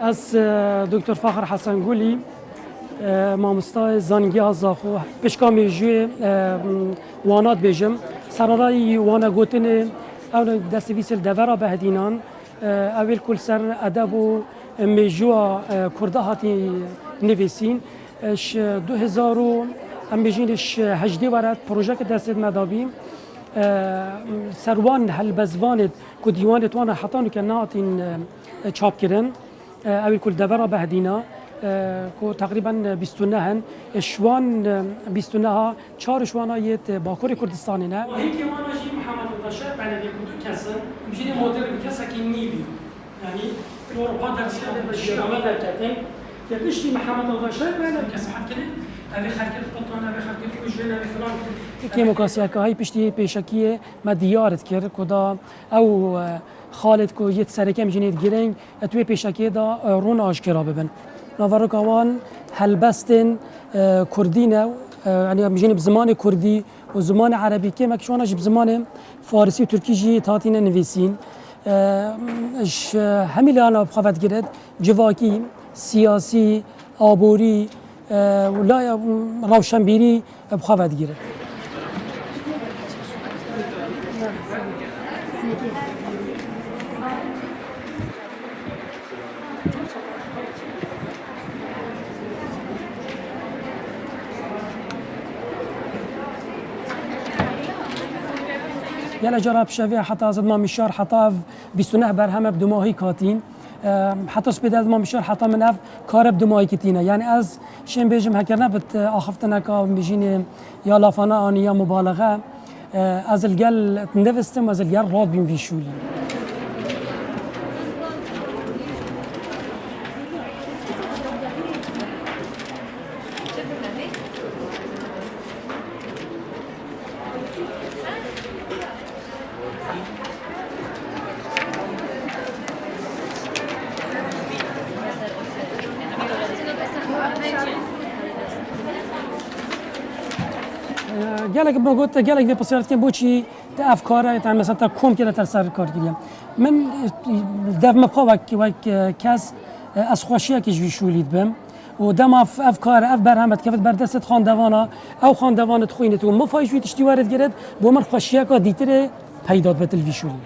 از دکتر فخر حسن گولی مامستای زانگی آزاخو پشکامی جوی وانات بیجم سرارای وانا گوتن اول دست ویسل دورا بهدینان اول کل سر ادب و میجوا کرده هاتی نویسین اش 2000 ام بیجینش 18 ورد پروژه که دست مدابی سروان هل بزواند که دیوان توانه حتانو که ناتین چاپ کردن اول کل دورا بهدینا که تقریبا 29 هن شوان 29 ها 4 شوانایت باکور کردستانی نه و هیچ وانا جی محمد البشر بعد بکتو کسر میشه مدل بکسر که نیبی یعنی اروپا در سیاق آمد کردن که بشتی محمد البشر بعد کسر حد کنه اوی خرکت قطعان اوی خرکت کجوین اوی فلان که مکاسیه که های پشتی پیشکیه ما دیارت کرد کدا او خالد کو یت سرکه میجنید گرنگ توی پیشکیه دا رون آشکرا ببن نوارکوان هلبستن کردینه يعني میجنی بزمان کردی و زمان عربی که مکشوانش بزمان فارسی و ترکی جی تاتین نویسین همین لانا بخواد گرد جواکی سیاسی آبوری ولا روشنبیری بخواد گرد يلا جرب شوية حتى زد ما مشار حتى بيستنه برهم بدماهي كاتين حتى سبيد ما مشار حتى من اف كار بدماهي كتينه يعني از شين بيجم هكرنا بت اخفتنا كا بيجيني يا لافانا اني يا مبالغه از الجل تنفستم از الجل راد بين في شولي گلک بگوت گلک به پسیارت که بچی تا افکاره تا مثلا تا کم که تا سر کار کردیم من دف مبخواه وک کس از خوشیه که جوی شولید بم و دم افکار اف برهمت که بردست خاندوانا او خاندوانت خوینت و مفایش وی تشتی وارد گرد با من خوشیه که دیتره پیدات به تلویزیونی